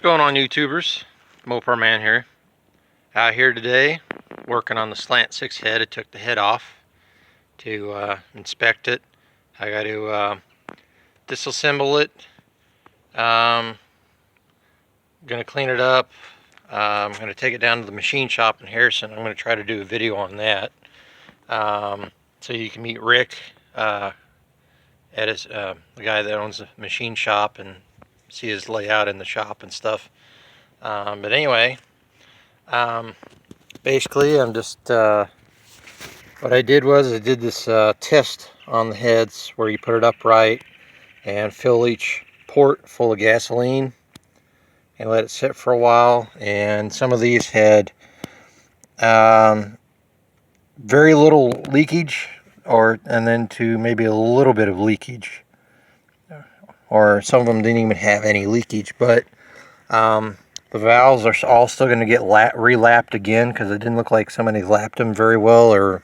Going on, YouTubers? Mopar Man here. Out here today working on the Slant6 head. I took the head off to inspect it. I got to disassemble it. Gonna clean it up. I'm gonna take it down to the machine shop in Harrison. I'm gonna try to do a video on that, so you can meet Rick at his, the guy that owns the machine shop, and see his layout in the shop and stuff. But anyway, basically I'm just what I did was I did this test on the heads where you put it upright and fill each port full of gasoline and let it sit for a while. And some of these had very little leakage, and then to maybe a little bit of leakage, or some of them didn't even have any leakage. But the valves are all still going to get re-lapped again because it didn't look like somebody lapped them very well or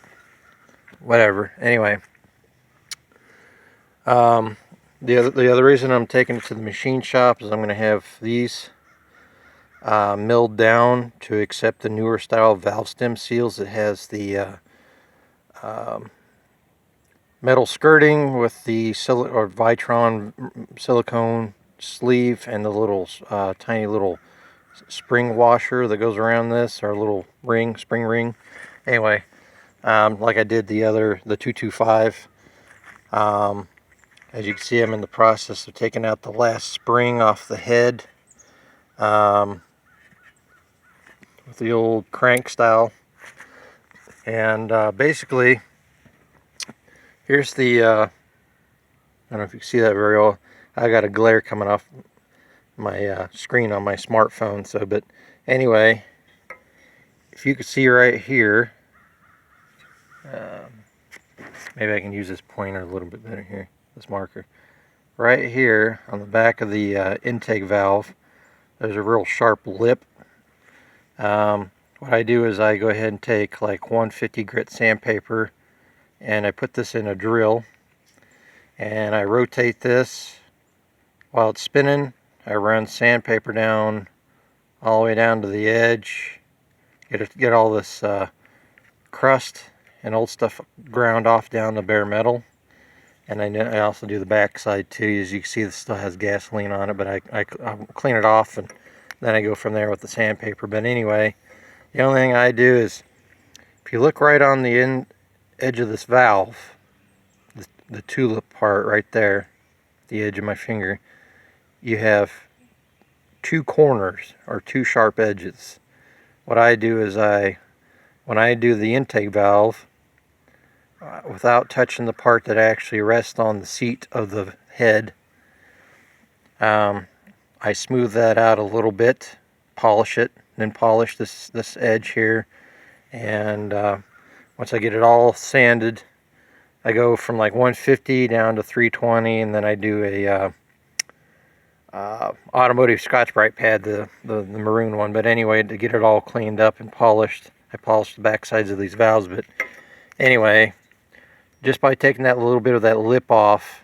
whatever. Anyway, the other reason I'm taking it to the machine shop is I'm going to have these milled down to accept the newer style valve stem seals. It has the metal skirting with the Vitron silicone sleeve and the little tiny little spring washer that goes around this, or little spring ring. Anyway, like I did the 225. As you can see, I'm in the process of taking out the last spring off the head with the old crank style. And basically, here's the I don't know if you can see that very well. I got a glare coming off my screen on my smartphone. So, but anyway, if you can see right here, maybe I can use this pointer a little bit better here, this marker. Right here on the back of the intake valve, there's a real sharp lip. What I do is I go ahead and take like 150 grit sandpaper, and I put this in a drill, and I rotate this while it's spinning. I run sandpaper down all the way down to the edge, get all this crust and old stuff ground off down to bare metal. And I also do the back side too. As you can see, this still has gasoline on it, but I clean it off, and then I go from there with the sandpaper. But anyway, the only thing I do is, if you look right on the edge of this valve, the tulip part right there, the edge of my finger, you have two corners or two sharp edges. What I do is when I do the intake valve, without touching the part that actually rests on the seat of the head, I smooth that out a little bit, polish it, then polish this edge here. And once I get it all sanded, I go from like 150 down to 320, and then I do a automotive Scotch-Brite pad, the maroon one. But anyway, to get it all cleaned up and polished, I polished the back sides of these valves. But anyway, just by taking that little bit of that lip off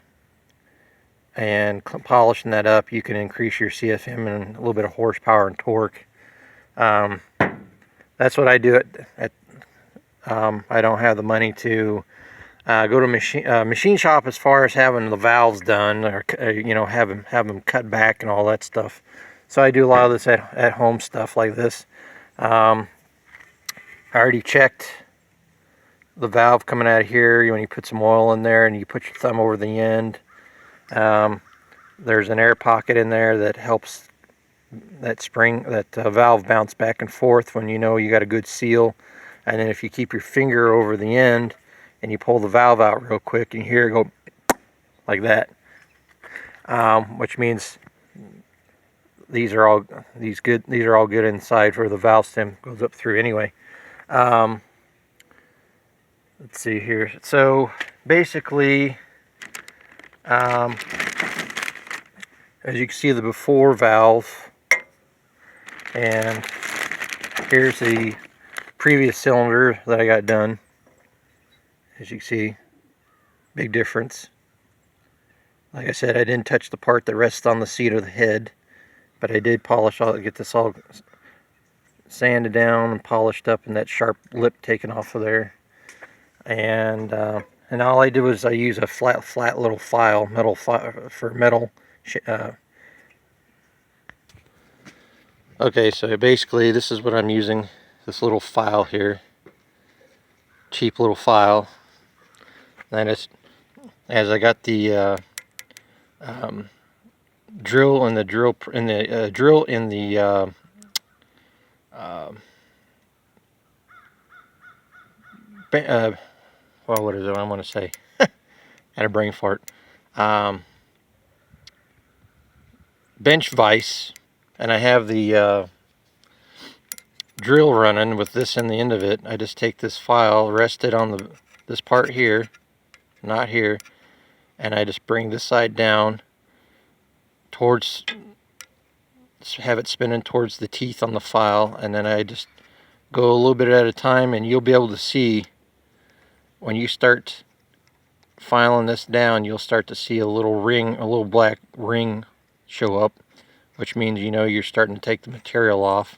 and polishing that up, you can increase your CFM and a little bit of horsepower and torque. That's what I do. I don't have the money to go to machine shop as far as having the valves done, or have them cut back and all that stuff. So I do a lot of this at home stuff like this. I already checked the valve coming out of here. When you put some oil in there and you put your thumb over the end, there's an air pocket in there that helps that valve bounce back and forth when you know you got a good seal. And then if you keep your finger over the end and you pull the valve out real quick, and you hear it go like that, which means these are all good inside where the valve stem goes up through. Anyway, let's see here. So basically, as you can see, the before valve, and here's the previous cylinder that I got done. As you can see, big difference. Like I said, I didn't touch the part that rests on the seat of the head, but I did polish all, get this all sanded down and polished up, and that sharp lip taken off of there. And all I did was I use a flat little file, metal file for metal. Okay, so basically this is what I'm using, this little file here, cheap little file. And it's, as I got the drill in the drill well, what is it I want to say? Had a brain fart. Bench vise, and I have the drill running with this in the end of it. I just take this file, rest it on this part here, not here, and I just bring this side down towards, have it spinning towards the teeth on the file, and then I just go a little bit at a time, and you'll be able to see when you start filing this down, you'll start to see a little ring, a little black ring show up, which means you know you're starting to take the material off.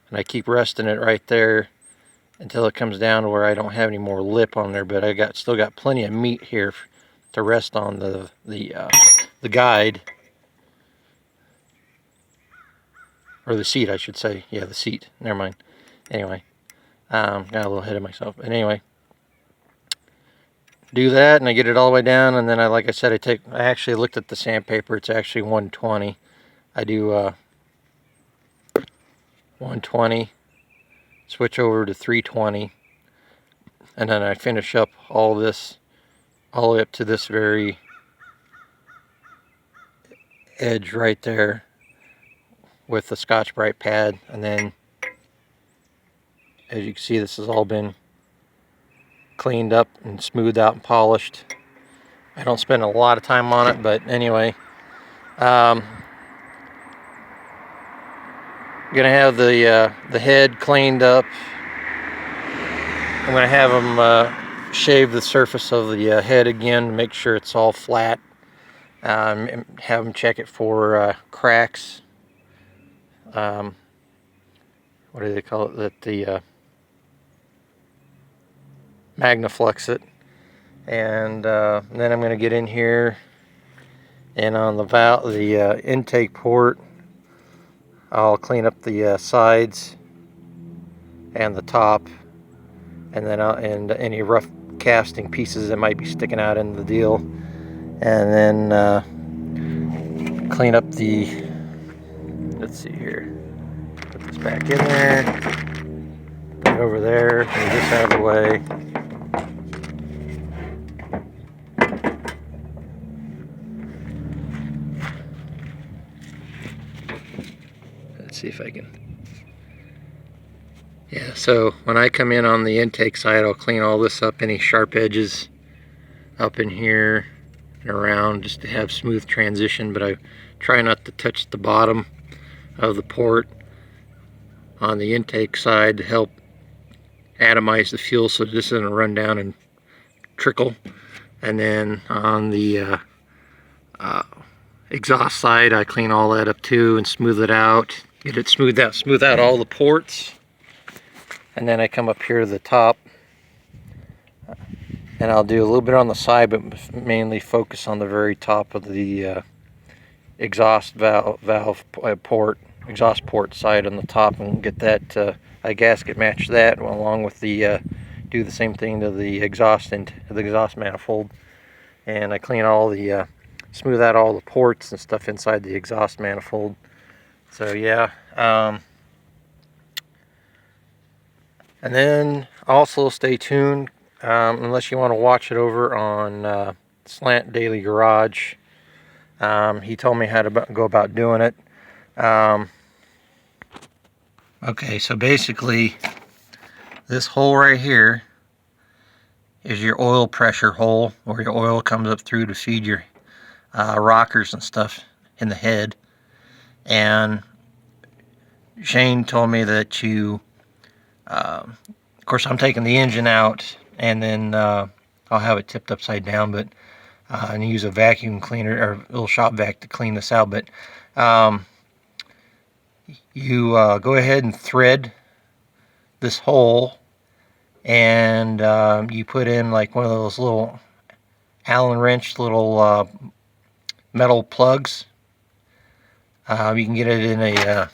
And I keep resting it right there until it comes down to where I don't have any more lip on there, but I still got plenty of meat here to rest on the guide, or the seat I should say. Yeah, the seat, never mind. Anyway, got a little ahead of myself, but anyway, do that and I get it all the way down, and then like I said, I actually looked at the sandpaper, it's actually 120. I do 120, switch over to 320, and then I finish up all this all the way up to this very edge right there with the Scotch-Brite pad. And then as you can see, this has all been cleaned up and smoothed out and polished. I don't spend a lot of time on it, but anyway, I'm gonna have the head cleaned up. I'm gonna have them shave the surface of the head again, make sure it's all flat. And have them check it for cracks. What do they call it? The Magnaflux it, and then I'm going to get in here, and on the intake port, I'll clean up the sides and the top, and then and any rough casting pieces that might be sticking out in the deal, and then clean up the. Let's see here. Put this back in there. Put it over there. Move this out of the way. Let's see if I can. Yeah, so when I come in on the intake side, I'll clean all this up, any sharp edges up in here and around, just to have smooth transition, but I try not to touch the bottom of the port on the intake side to help atomize the fuel so this doesn't run down and trickle. And then on the exhaust side, I clean all that up too and smooth it out, get it smooth out all the ports. And then I come up here to the top, and I'll do a little bit on the side, but mainly focus on the very top of the exhaust exhaust port side on the top, and get that I gasket match that along with the do the same thing to the exhaust manifold, and I clean all the smooth out all the ports and stuff inside the exhaust manifold. So yeah, and then also stay tuned, unless you want to watch it over on Slant Daily Garage. He told me how to go about doing it. Okay, so basically this hole right here is your oil pressure hole, where your oil comes up through to feed your rockers and stuff in the head. And Shane told me that you of course I'm taking the engine out, and then I'll have it tipped upside down, but and use a vacuum cleaner or a little shop vac to clean this out. But you go ahead and thread this hole, and you put in like one of those little Allen wrench little metal plugs. You can get it in a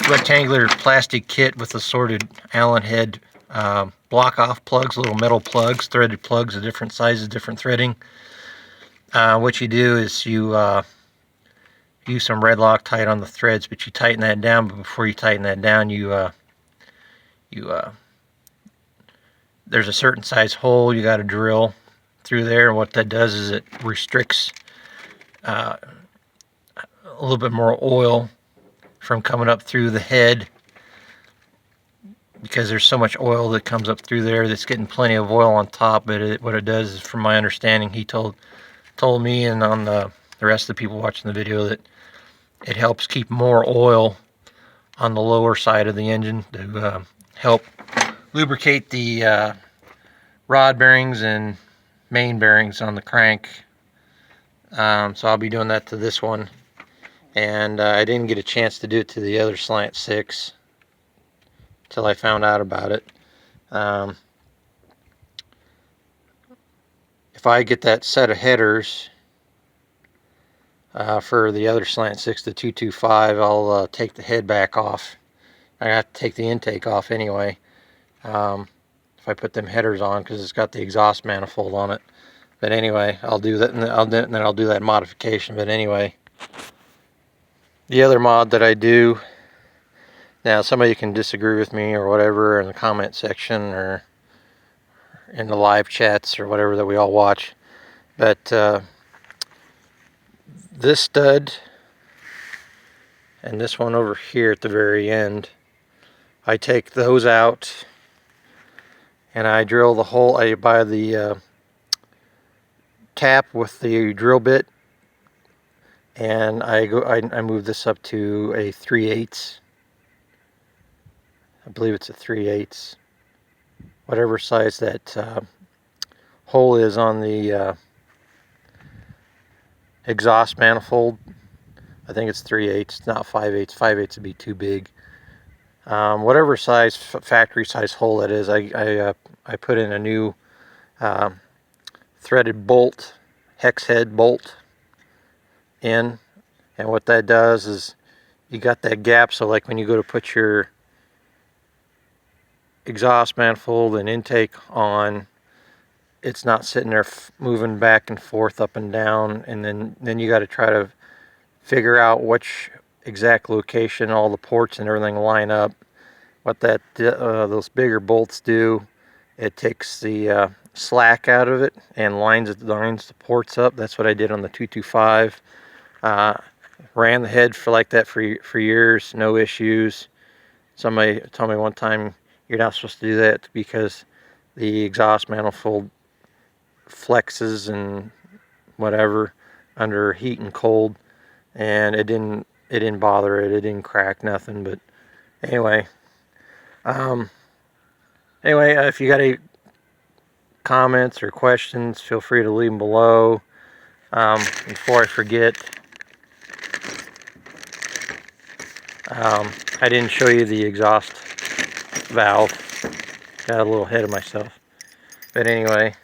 rectangular plastic kit with assorted Allen head block off plugs, little metal plugs, threaded plugs of different sizes, different threading. What you do is you use some red Loctite on the threads, but you tighten that down. But before you tighten that down, there's a certain size hole you got to drill through there, and what that does is it restricts a little bit more oil from coming up through the head, because there's so much oil that comes up through there that's getting plenty of oil on top. But what it does is, from my understanding, he told me and on the rest of the people watching the video, that it helps keep more oil on the lower side of the engine to help lubricate the rod bearings and main bearings on the crank. So I'll be doing that to this one, and I didn't get a chance to do it to the other Slant6 till I found out about it. If I get that set of headers for the other Slant6, the 225, I'll take the head back off. I have to take the intake off anyway, if I put them headers on, because it's got the exhaust manifold on it. But anyway, I'll do that, and then I'll do that modification. But anyway, the other mod that I do, now somebody can disagree with me or whatever in the comment section or in the live chats or whatever that we all watch, but this stud and this one over here at the very end, I take those out and I drill the hole. I buy the tap with the drill bit, and I move this up to a 3/8. I believe it's a 3/8, whatever size that hole is on the exhaust manifold. I think it's 3/8, not 5/8. 5/8 would be too big. Whatever size factory size hole that is, I put in a new threaded bolt, hex head bolt in, and what that does is you got that gap, so like when you go to put your exhaust manifold and intake on, it's not sitting there moving back and forth up and down, and then you got to try to figure out which exact location all the ports and everything line up. What that those bigger bolts do, it takes the slack out of it and lines the ports up. That's what I did on the 225. Ran the head for like that for years, no issues. Somebody told me one time, you're not supposed to do that because the exhaust manifold flexes and whatever under heat and cold, and it didn't bother it. It didn't crack, nothing. But anyway, if you got any comments or questions, feel free to leave them below. Before I forget, I didn't show you the exhaust valve. Got a little ahead of myself. But anyway,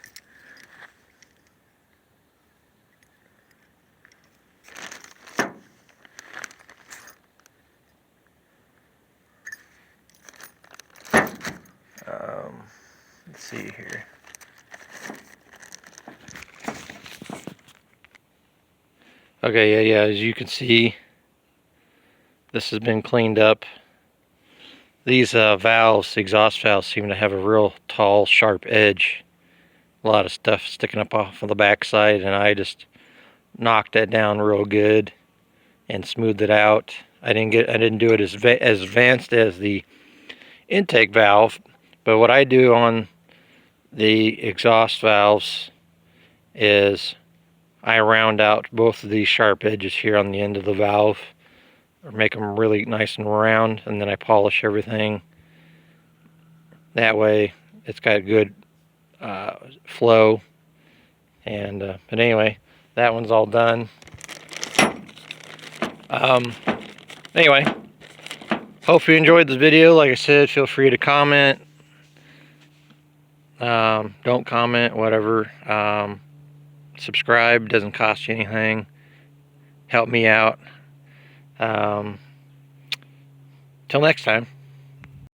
let's see here. Okay, yeah, as you can see, this has been cleaned up. These valves, exhaust valves, seem to have a real tall, sharp edge. A lot of stuff sticking up off of the backside, and I just knocked that down real good and smoothed it out. I didn't do it as advanced as the intake valve, but what I do on the exhaust valves is I round out both of these sharp edges here on the end of the valve, or make them really nice and round, and then I polish everything. That way it's got good flow. And but anyway, that one's all done. Anyway, Hope you enjoyed this video. Like I said, feel free to comment. Don't comment, whatever. Subscribe, doesn't cost you anything. Help me out. Till next time.